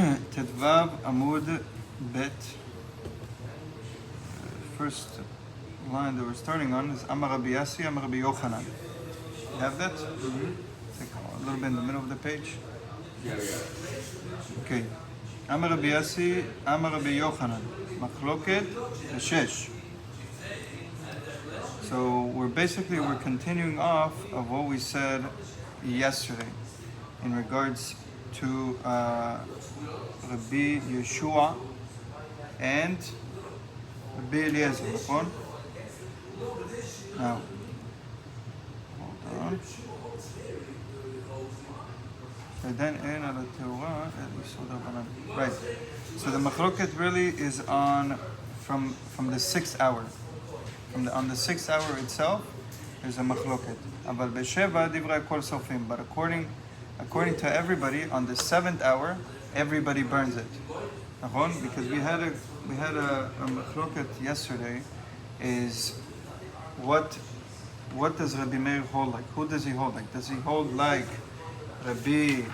Tedvav Amud Bet. First line that we're starting on is Amar Rabbi Yassi, Amar Rabbi Yochanan. You have that? Take a little bit in the middle of the page. Yeah, we got it. Okay. Amar Rabbi Yassi, Amar Rabbi Yochanan. Machloket Shesh. So we're continuing off of what we said yesterday in regards to Rabbi Yeshua and Rabbi Eliezer. Now, hold on. Right. So the machloket really is on from the 6th hour. On the 6th hour itself, there's a machloket. Aval b'sheva divrei kol sofim. But according to everybody, on the 7th hour, everybody burns it. Because we had a machloket yesterday. Is what does Rabbi Meir hold like? Who does he hold like? Does he hold like Rabbi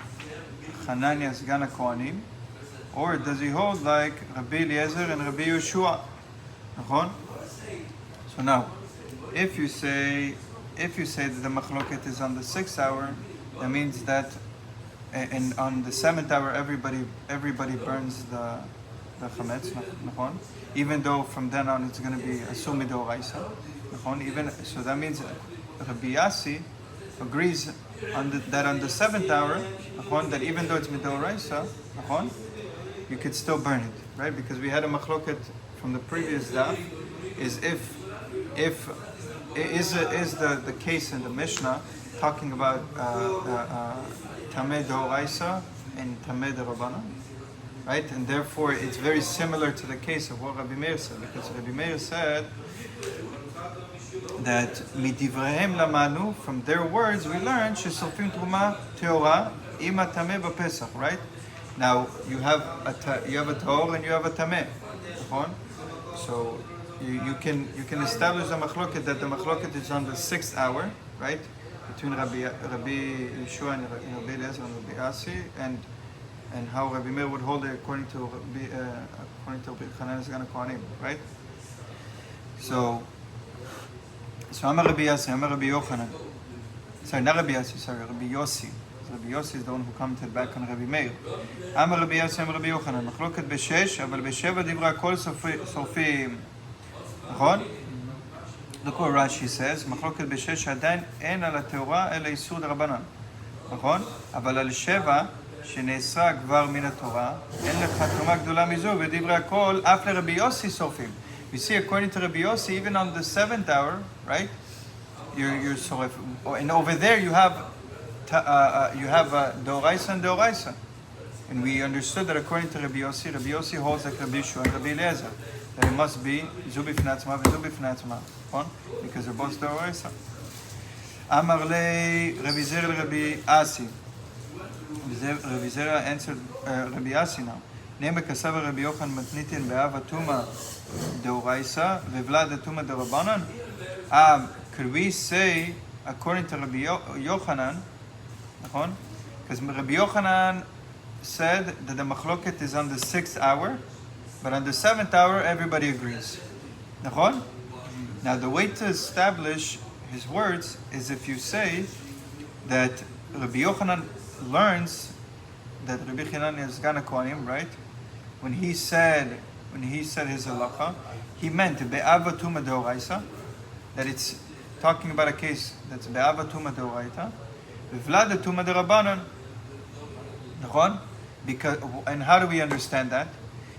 Hanania Sgan HaKohanim, or does he hold like Rabbi Eliezer and Rabbi Yeshua? So now, if you say that the machloket is on the 6th hour, that means that, and on the 7th hour everybody burns the chametz, even though from then on it's going to be asum midoraisa. Even so, that means Rabbi Yassi agrees that on the 7th hour, that even though it's midoraisa, you could still burn it, right? Because we had a machloket from the previous daf, is the case in the Mishnah talking about tameh doraisa and tameh derabbanan, right? And therefore, it's very similar to the case of what Rabbi Meir said, because Rabbi Meir said that midivrehem lamanu, from their words we learned shesofim truma teora ima tameh b'Pesach, right? Now you have a tahor and you have a tameh, so you can establish a machloket that the machloket is on the 6th hour, right? Between Rabbi Yeshua and Rabbi Eliezer and Rabbi Yassi, and how Rabbi Meir would hold it according to Rabbi Hanan Sgan HaKohanim, right? So Amar Rabbi Yassi, Amar Rabbi Yochanan. Sorry, not Rabbi Yassi, Rabbi Yossi. So Rabbi Yossi is the one who commented back on Rabbi Meir. Amar Rabbi Yassi, Amar Rabbi Yochanan. Machloket b'shesh, אבל בשבע דיברה כל סופים. נכון? Look what Rashi says. מחלוקת בשש עדיין אין על התורה אלא איסור דרבנן. נכון? אבל על 7 שנאסרה כבר מן התורה, אין לך תרומה גדולה מזו, ודברי הכל אף לרבי יוסי סופים. You see, according to Rabbi Yossi, even on the 7th hour, right? You're so and over there you have Doraisa and Doraisa. And we understood that according to Rabbi Yossi holds like Rabbi Yeshua and Rabbi Eliezer, that it must be Zubi Fnatzma and Zubi Fnatzma, because they're both Doraisa. Amar le Rabbi Zer Rabbi Asi. Rabbi Zer answered Rabbi Asi now. Neme kasava Rabbi Yochanan matnitin be'ava tuma deoraisa vevlad tuma derabbanan. Could we say, according to Rabbi Yochanan, because Rabbi Yochanan said that the machloket is on the 6th hour, but on the 7th hour everybody agrees. Now the way to establish his words is if you say that Rabbi Yochanan learns that Rabbi Hanania is Sgan HaKohanim, right? When he said his halacha, he meant be'ava tuma deoraisa, that it's talking about a case that's be'ava tuma deoraita, v'vlad tuma derabbanan. Because, and how do we understand that?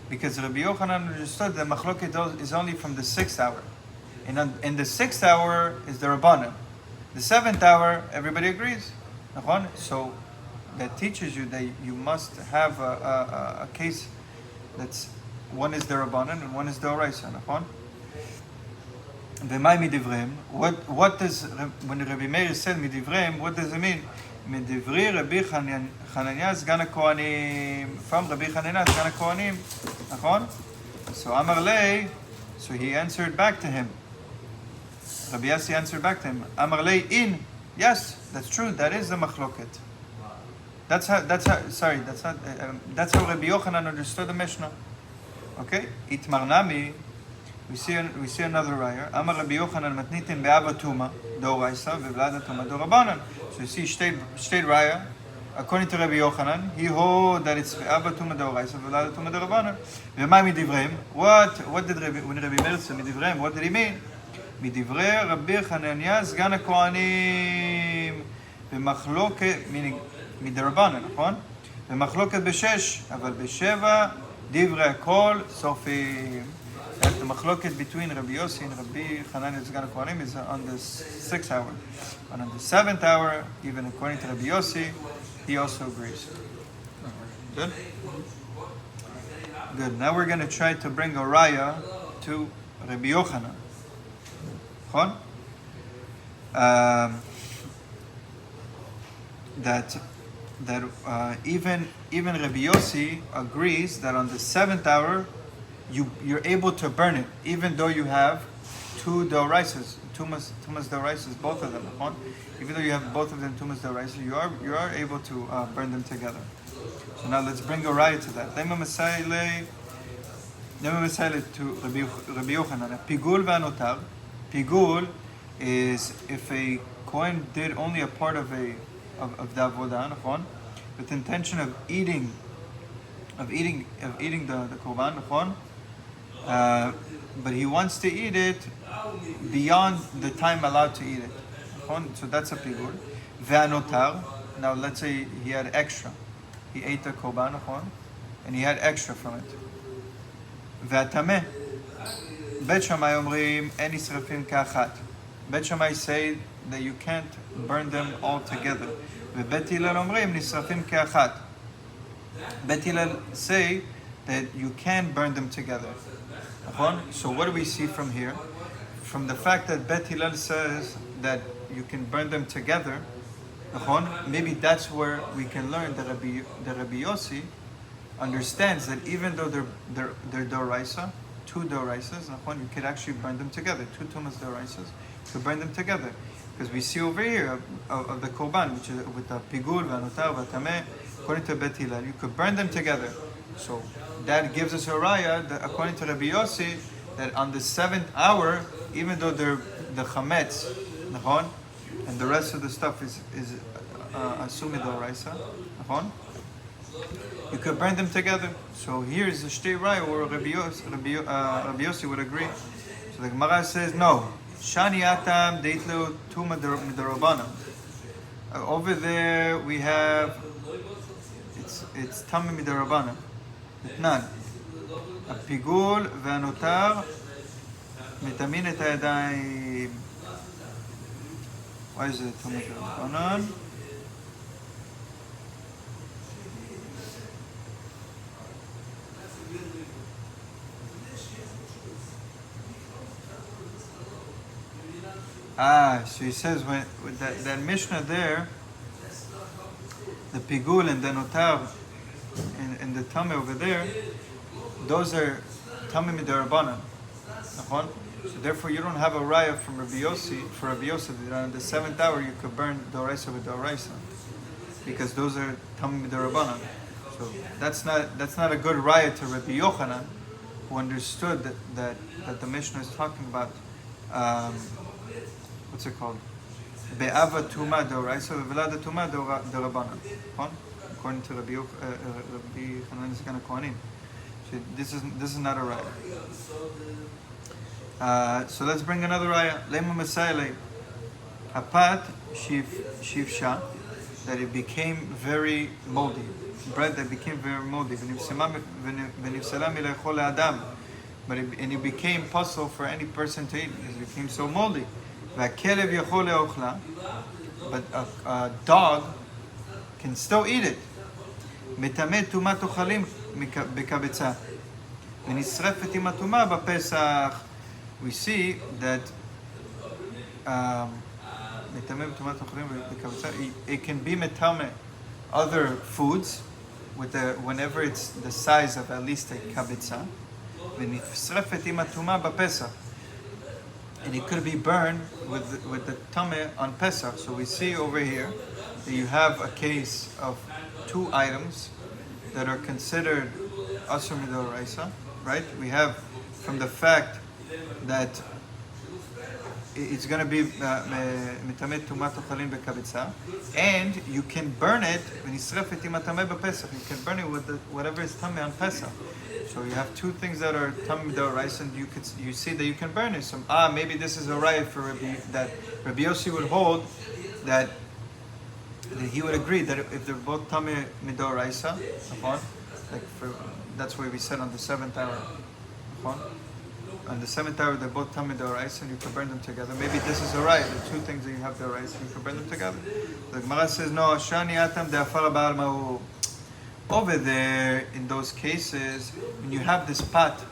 Because Rabbi Yochanan understood that machloket is only from the 6th hour, and in the 6th hour is the rabbanan. The 7th hour, everybody agrees. So that teaches you that you must have a case that's one is the rabbanan and one is the oraisa. V'may midivreim? What does, when Rabbi Meir said midivreim, what does it mean? Midivri Rabbi Hanania Sgan HaKohanim, from Rabbi Hanania Sgan HaKohanim. So Amar lei, so he answered back to him. Rabbi Yassi answered back to him. Amar lei in, yes, that's true. That is the machloket. That's how. That's how. Sorry, that's not. That's how Rabbi Yochanan understood the Mishnah. Okay. Itmarnami. We see another raya. Amar Rabbi Yochanan matnitin be'avatuma doraisa ve'vladatuma dorabanan. So you see state raya. According to Rabbi Yochanan, he hold that it's be'avatuma doraisa ve'vladatuma dorabanan. Ve'may midivreim. What did Rabbi Meir say midivreim? What did he mean? Midivrei Rabbi Chananya sgan haKohanim במחלוקת, meaning מדרבנן, נכון? במחלוקת בשש, אבל בשבע דברי הכל סופים. The מחלוקת between Rabbi Yossi and Rabbi Hanania Sgan HaKohanim is on the 6th hour. And on the 7th hour, even according to Rabbi Yossi, he also agrees. Good? Good. Now we're going to try to bring a raya to Rabbi Yochanan. נכון? That even Rabbi Yossi agrees that on the 7th hour you're able to burn it, even though you have two doraisas, tumas doraisas, both of them. Even though you have both of them tumas doraisas, you are able to burn them together. So now let's bring a raya to that. Lema Masayle to Rabbi Yochanan. Pigul v'anotar. Pigul is if a Kohen did only a part of the avodah, with intention of eating the korban, but he wants to eat it beyond the time allowed to eat it. So that's a pigul. Ve'anotar. Now let's say he had extra. He ate the korban, and he had extra from it. Ve'atameh. Bet Shammai omrim en nisrafim ka'achat. Bet Shammai say that you can't burn them all together. Ve'bet Hillel omrim nisrafim ka'achat. Bet Hillel say that you can burn them together. So what do we see from here? From the fact that Bet Hillel says that you can burn them together, maybe that's where we can learn that Rabbi Yossi understands that even though they're doraisa, two doraisas, you could actually burn them together. Two tumas doraisas, you could burn them together. Because we see over here of the korban, which is with the pigul, v'anotar, v'tameh, according to Bet Hillel, you could burn them together. So that gives us a raya, that according to Rabbi Yossi, that on the 7th hour, even though they're the chametz, and the rest of the stuff is assumed doraisa, you could burn them together. So here's the shtei raya where Rabbi Yossi would agree. So the Gemara says no. Shani atam deitlu tuma midarabana. Over there we have it's tamim midarabana. Itnan. Apigul ve'anotar mitamin et hayadayim. Why is it tuma midarabana? So he says when that Mishnah there, the pigul and the notar and the tameh over there, those are tameh midarabanan. So therefore you don't have a raya from Rabbi Yossi that on the 7th hour you could burn doraisa with doraisa, because those are tameh midarabanan. So that's not a good raya to Rabbi Yochanan, who understood that the Mishnah is talking about. What's it called? Be'ava tuma doraisa ve'velada tuma dorabanan. According to Rabbi Hanania Sgan HaKohanim. So this is not a raya. So let's bring another raya. Lema Masayle. Apat shivsha, that it became very moldy. Bread that became very moldy. V'nifsala milechol adam. But it became possible for any person to eat because it became so moldy. But a dog can still eat it. מטמא טומאת אוכלים בקבצה. ונשרפת עם הטומאה בפסח. We see that מטמא טומאת אוכלים בקבצה, it can be מטמא other foods whenever it's the size of at least a קבצה. ונשרפת עם הטומאה בפסח. And it could be burned with the tameh on Pesach. So we see over here that you have a case of two items that are considered asur midoraisa, right? We have from the fact that it's going to be mitamet tumat ochalin bekavitza, and you can burn it when nisrefet imatame b'Pesach. You can burn it with whatever is tameh on Pesach. So you have two things that are tameh midoraisa, and you see that you can burn it. So maybe this is a right for Rabbi Yossi would hold that he would agree that if they're both tameh midoraisa, that's why we said on the seventh hour. On the seventh hour, they're both tamid d'oraisa, and you can burn them together. Maybe this is alright. The two things that you have d'oraisa, you can burn them together. The Gemara says, "No, shani atam de'afar ba'al ma'u." Over there, in those cases, when you have this pot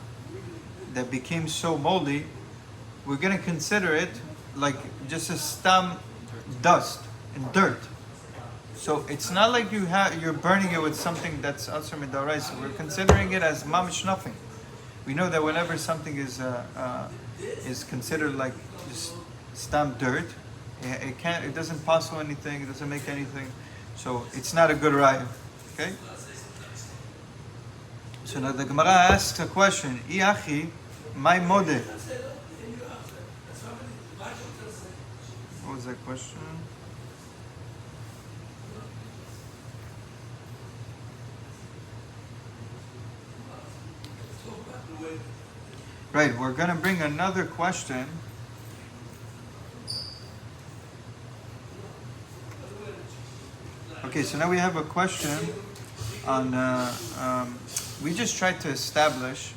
that became so moldy, we're going to consider it like just a stam dust and dirt. So it's not like you're burning it with something that's asur midoraisa. We're considering it as mamish nothing. We know that whenever something is considered like just stam dirt, it doesn't pass on anything, it doesn't make anything, so it's not a good raya. Okay. So now the Gemara asks a question: Iachi, my mode. What was that question? Right, we're going to bring another question. Okay, so now we have a question on. We just tried to establish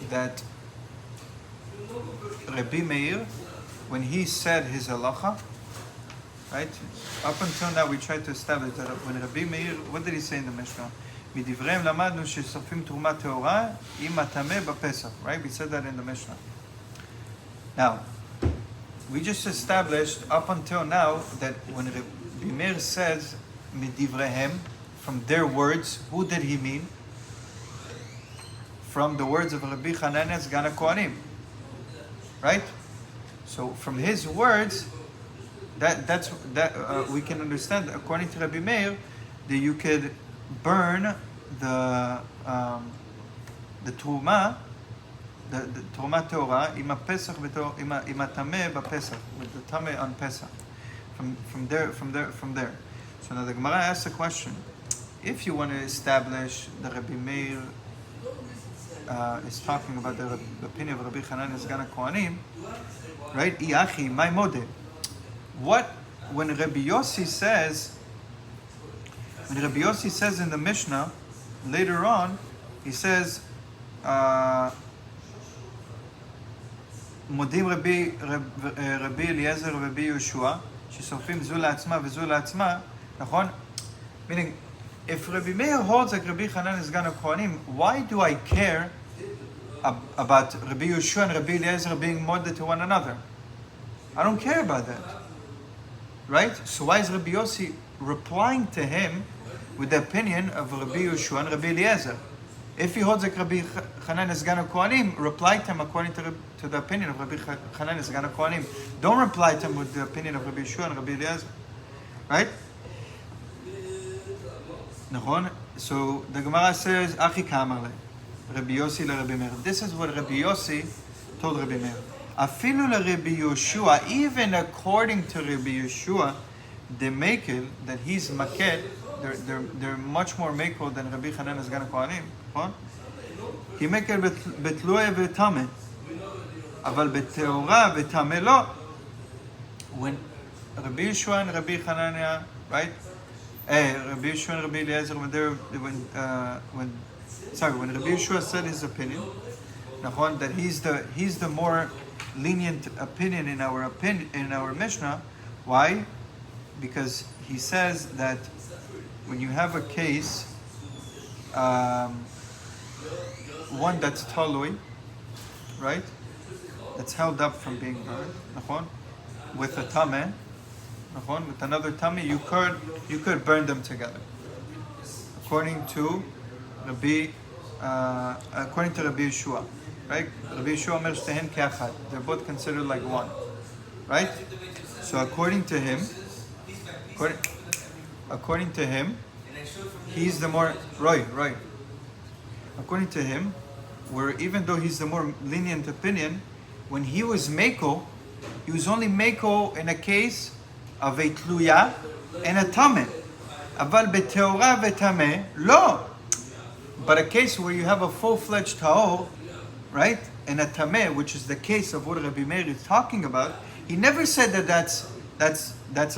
that Rabbi Meir, when he said his halacha, right? Up until now, we tried to establish that when Rabbi Meir, what did he say in the Mishnah? מדבריהם למדנו ששורפים תרומה טהורה עם הטמא בפסח, right? We said that in the Mishnah. Now, we just established up until now that when Rabbi Meir says מדבריהם, from their words, who did he mean? From the words of Rabbi Hanania Sgan HaKohanim, right? So from his words, that we can understand, according to Rabbi Meir, that you could burn the truma, the truma teora, ima pesach ima tameh b'Pesach, with the tameh on Pesach. From there. So now the Gemara asks a question: if you want to establish that Rabbi Meir is talking about the opinion of Rabbi Hanania Sgan HaKohanim, right? Iachi, my mode. What when Rabbi Yossi says? When Rabbi Yossi says in the Mishnah, later on, he says, מודים רבי אליעזר ורבי יהושע, ששורפים זו לעצמה וזו לעצמה, נכון? Meaning, if Rabbi Meir holds like Rabbi Hanania Sgan HaKohanim, why do I care about Rabbi Yehusha and Rabbi Eliezer being modded to one another? I don't care about that. Right? So why is Rabbi Yossi replying to him with the opinion of Rabbi Yehusha and Rabbi Eliezer? If he holds like Rabbi Hanania Sgan HaKohanim, reply to him according to the opinion of Rabbi Hanania Sgan HaKohanim. Don't reply to him with the opinion of Rabbi Yehusha and Rabbi Eliezer. Right? So the Gemara says, Achi Kamar Rabbi Yossi Rabbi Meir. This is what Rabbi Yossi told Rabbi Meir. Afilu Rabbi Yeshua, even according to Rabbi Yeshua, the makel that he's makel, they're much more makel than Rabbi Hanania Sgan HaKohanim. He makel betluye v'tameh, aval beteora v'tameh lo. When Rabbi Yeshua and Rabbi Hanania, right? Rabbi Yeshua and Rabbi Eliezer, when Rabbi Yeshua said his opinion, that he's the more lenient opinion in our Mishnah. Why? Because he says that when you have a case, one that's talui, right, that's held up from being burned, with a tameh, with another tameh, you could burn them together, according to Rabbi Yeshua, right? Rabbi Yeshua omer shtehen ke'achad. They're both considered like one, right? So according to him, according to him, he's the more right. According to him, where even though he's the more lenient opinion, when he was meko, he was only meko in a case of a tluya and a tameh. Aval beteora vetameh, lo. But a case where you have a full-fledged taor, right, and a tameh, which is the case of what Rabbi Meir is talking about, he never said that that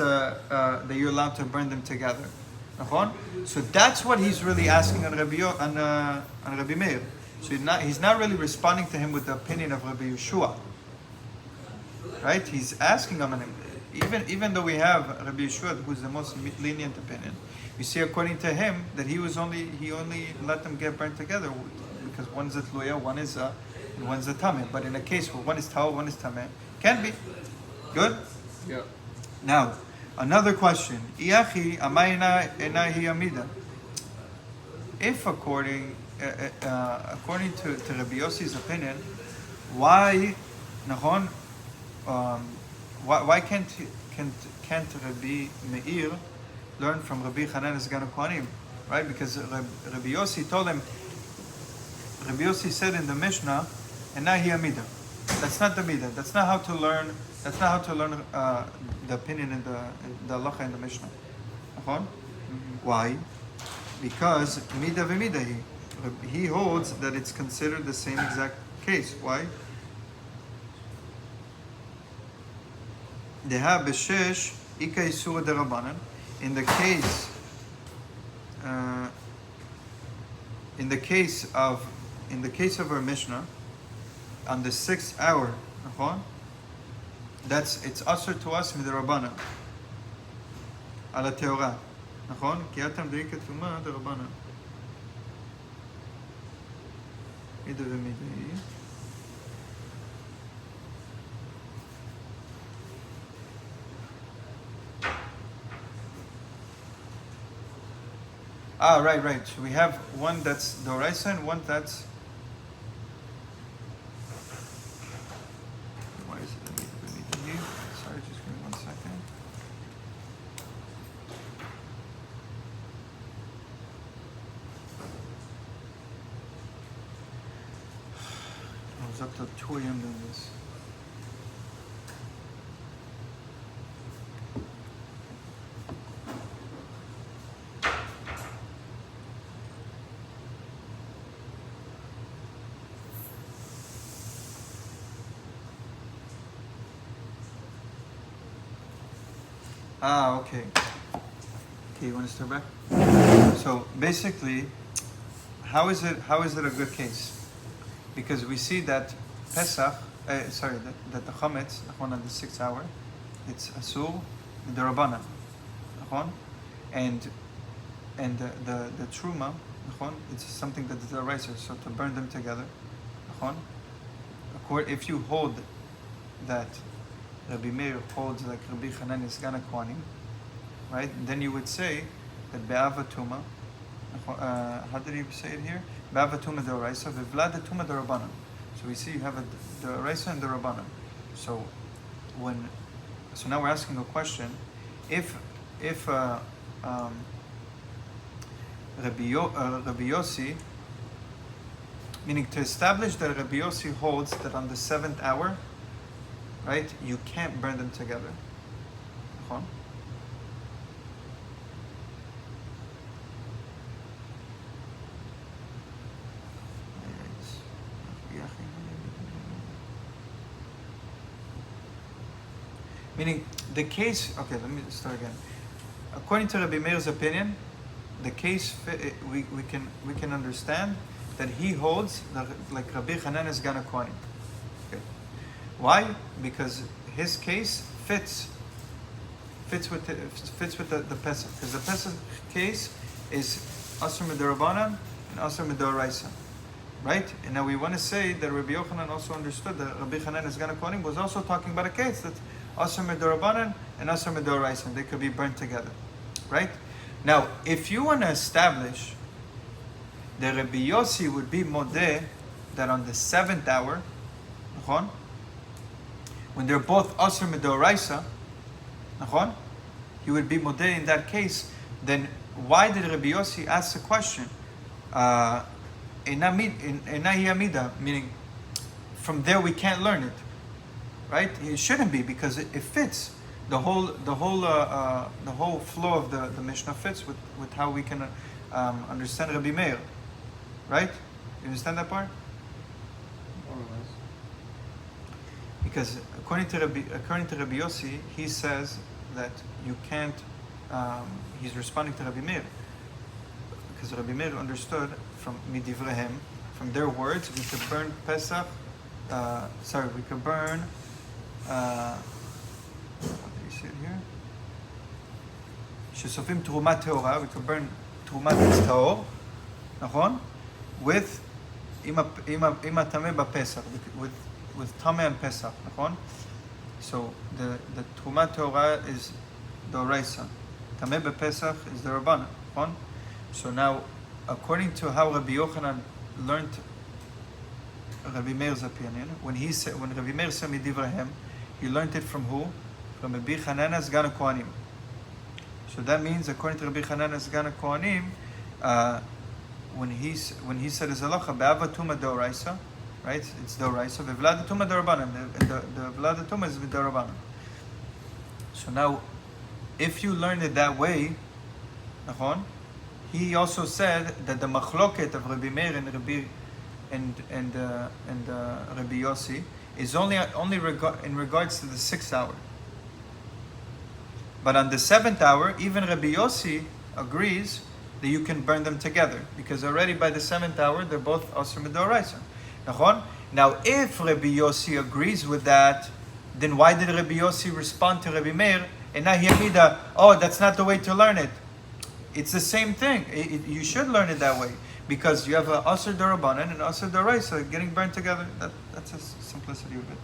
you're allowed to burn them together. So that's what he's really asking on Rabbi Meir. So he's not really responding to him with the opinion of Rabbi Yeshua, right? He's asking him, even though we have Rabbi Yeshua, who's the most lenient opinion, we see according to him that he only let them get burnt together because one's a tluya, one's a tameh. But in a case where one is tau, one is tameh, can be good. Yeah. Now, another question. Iachi amayna enahi amida. If according to Rabbi Yossi's opinion, why can't Rabbi Meir learn from Rabbi Hanan Sgan Kohanim, right? Because Rabbi Yossi told him. Rabbi Yossi said in the Mishnah, "Enahi amida." That's not the midah. That's not how to learn. That's not how to learn the opinion in the halacha in the Mishnah. Why? Because midah v'midah he holds that it's considered the same exact case. Why? Deha b'shesh ika isur derabanan. In the case of our Mishnah, on the 6th hour, it's asur to us midirabanan ala teora, ki atam deika tuma derabanan. Midah v'midah. Right. So we have one that's Doraisa and one that's. Why is it here? Sorry, just give me 1 second. I was up till 2 a.m. doing this. Okay. You want to start back? So basically, how is it a good case? Because we see that Pesach, that the chametz on the 6th hour, it's asur d'Rabbanan, and the truma, it's something that is a riser, so to burn them together, if you hold that Rabbi Meir holds like Rabbi Hanan Sgan Kohanim, right? Then you would say that be'avatuma. How did he say it here? Be'avatuma deoraisa, v'vladatuma derabanan. So we see you have a deoraisa and derabanan. So now we're asking a question: if Rabbi Yossi, meaning to establish that Rabbi Yossi holds that on the 7th hour, right, you can't burn them together. Meaning the case. Okay, let me start again. According to Rabbi Meir's opinion, the case we can understand that he holds that like Rabbi Hanan is Sgan Kohanim. Okay. Why? Because his case fits with the Pesach. Because the Pesach case is Asur Midarabanan and Asur Midoraisa. Right? And now we want to say that Rabbi Yochanan also understood that Rabbi Hanan Sgan Kohanim was also talking about a case that Asur Midarabanan and Asur Midoraisa, they could be burnt together. Right? Now, if you want to establish that Rabbi Yossi would be modeh that on the 7th hour, when they're both Asur Midoraisa, he would be modeh in that case then why did Rabbi Yossi ask the question? Ena hi amida, meaning from there we can't learn it, right? It shouldn't be, because it fits. The whole flow of the Mishnah fits with how we can understand Rabbi Meir, right? You understand that part? More or less. Because according to Rabbi Yossi, he says that you can't. He's responding to Rabbi Meir, because Rabbi Meir understood from midivrehem, from their words, we could burn Pesach. We could burn. What did he say here? Shesofim trumat teora. We could burn trumat taor, nachon, with ima tameh b'Pesach, with tameh and Pesach, nachon. So the trumat teora is doraisa, tameh b'Pesach is the Rabbanan, nachon. So now, according to how Rabbi Yochanan learned Rabbi Meir's opinion, when Rabbi Meir said midivrehem, he learned it from who? From Rabbi Chanana Sgan HaKohanim. So that means, according to Rabbi Chanana Sgan HaKohanim, when he said his halacha be'ava tuma deoraisa, right? It's deoraisa. V'vlada tuma deorabanan. The v'lada tuma is deorabanan. So now, if you learn it that way, nachon, he also said that the machloket of Rabbi Meir and Rabbi Yossi is only in regards to the 6th hour. But on the 7th hour, even Rabbi Yossi agrees that you can burn them together, because already by the 7th hour they're both asur midoraisa. Now, if Rabbi Yossi agrees with that, then why did Rabbi Yossi respond to Rabbi Meir and not Yamida? Oh, that's not the way to learn it. It's the same thing. You should learn it that way, because you have an asur darabanan and asur daraisa getting burned together. That's the simplicity of it.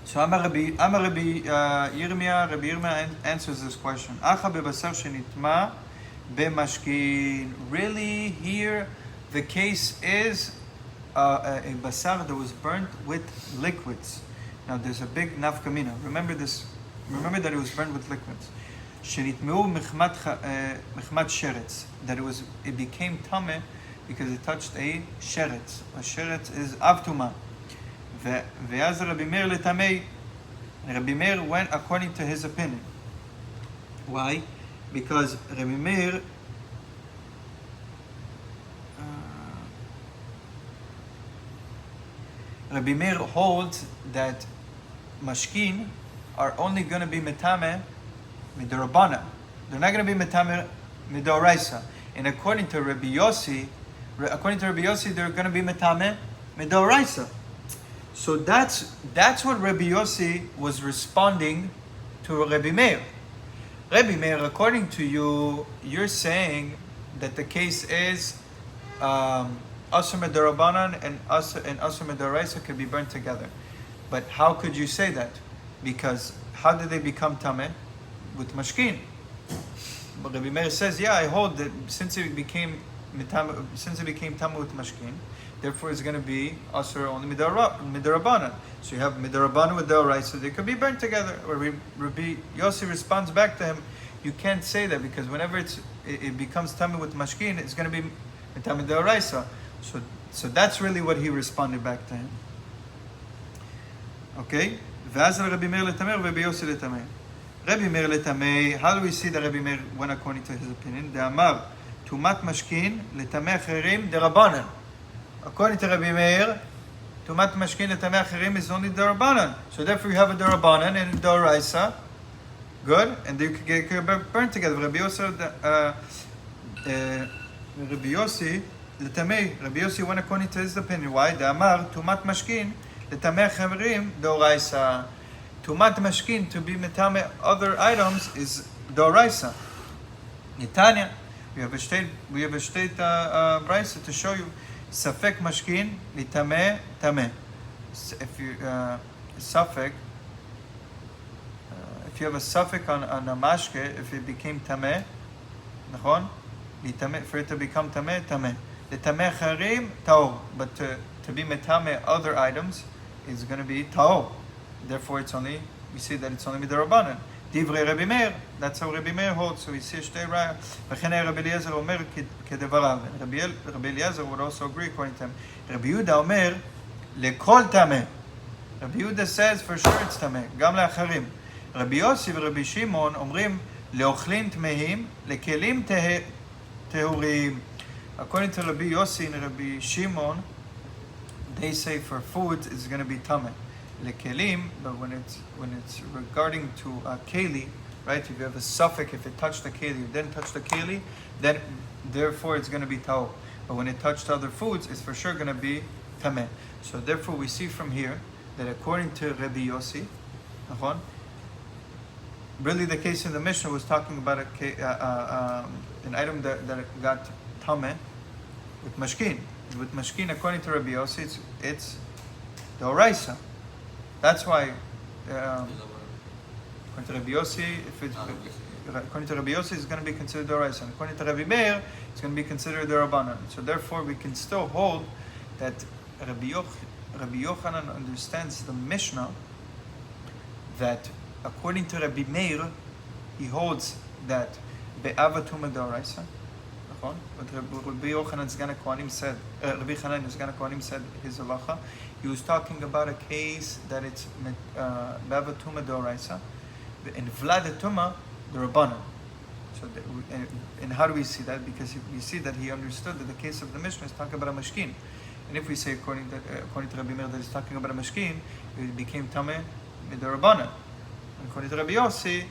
So Rabbi Yirmiyah answers this question. Acha bebasar shenitma b'mashkin. Really, here the case is a basar that was burnt with liquids. Now there's a big nafkamina. Remember this. Remember that it was burnt with liquids. Shenitmeu mechmat sheretz. That it became tameh because it touched a sheretz. A sheretz is avtuma. Ve'az Rabbi Meir letamei. Rabbi Meir went according to his opinion. Why? Because Rabbi Meir holds that mashkin are only going to be metame midorabana. They're not going to be metame midoraisa. And according to Rabbi Yossi, they're going to be metame midoraisa. So that's what Rabbi Yossi was responding to Rabbi Meir. Rabbi Meir, according to you, you're saying that the case is asur midorabanan and asur midoraisa could be burnt together. But how could you say that? Because how did they become tameh? With mashkin. But Rabbi Meir says, yeah, I hold that since it became tameh with mashkin, therefore it's going to be asur only midarabanan. So you have midarabanan with deoraisa, so they could be burnt together. Or Rabbi Yossi responds back to him, you can't say that, because whenever it becomes tameh with mashkin, it's going to be tameh deoraisa. So that's really what he responded back to him. Okay? V'az Rabbi Meir letamei, Rabbi Yossi letamei. Rabbi Meir letamei, how do we see that Rabbi Meir went according to his opinion? De'amar, tumat mashkin letamei acherim derabanan. According to Rabbi Meir, tumat mashkin letamei acherim is only derabanan. So therefore you have a derabanan and a deoraisa. Good? And they could burn together. Rabbi Yossi letamei. Rabbi Yossi went according to his opinion. Why? De'amar, tumat mashkin letamei acherim deoraisa. Tumat mashkin, to be metame other items, is doraisa. Nitanya, we have a state brisa to show you. Safek mashkin litame tameh. If you safek, if you have a safek on a mashke, if it became tameh, nachon, litame, for it to become tameh, tameh. The tameh charim taor, but to be metame other items is going to be taor. Therefore, we see that it's only midarabanan. Divrei Rabbi Meir, that's how Rabbi Meir holds, so we see Shtei Raya. וכן היה רבי אליעזר אומר כדבריו. רבי אליעזר would also agree according to him. רבי יהודה אומר, לכל טמא. רבי יהודה says for sure it's טמא, גם לאחרים. רבי יוסי ורבי שמעון אומרים, לאוכלים טמאים, לכלים טהורים. According to Rabbi Yossi and Rabbi Shimon, they say for food it's going to be tameh. Lekelim, but when it's regarding to a keli, right? If you have a suffix, if it touched the keli, you didn't touch the keli, then therefore it's going to be tau. But when it touched other foods, it's for sure going to be tameh. So therefore we see from here that according to Rabbi Yossi, really the case in the Mishnah was talking about an item that got tameh with mashkin. With mashkin, according to Rabbi Yossi, it's the oraisa. That's why, according to Rabbi Yossi, according to Rabbi Yossi, it's going to be considered the oraisa. And according to Rabbi Meir, it's going to be considered the rabbanan. So therefore, we can still hold that Rabbi Yochanan understands the Mishnah that according to Rabbi Meir, he holds that be'avatuma d'oraisa. What Rabbi Yochanan Sgan HaKohanim said, Rabbi Chanan Sgan HaKohanim said his halacha. He was talking about a case that it's be'avatuma d'oraisa, and vladetuma the rabbanan. So, and how do we see that? Because we see that he understood that the case of the Mishnah is talking about a mashkin. And if we say according to Rabbi Meir that he's talking about a mashkin, it became tameh midorabanan. According to Rabbi Yossi,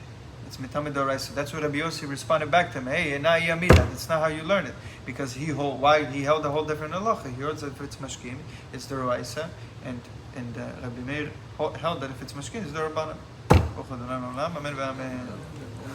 it's mitameh doraisa. That's what Rabbi Yossi responded back to him. Hey, na yamida. That's not how you learn it, because he held a whole different halacha. He holds that if it's mashkin, it's the doraisa, and Rabbi Meir held that if it's mashkin, it's the rabbanan. Amen.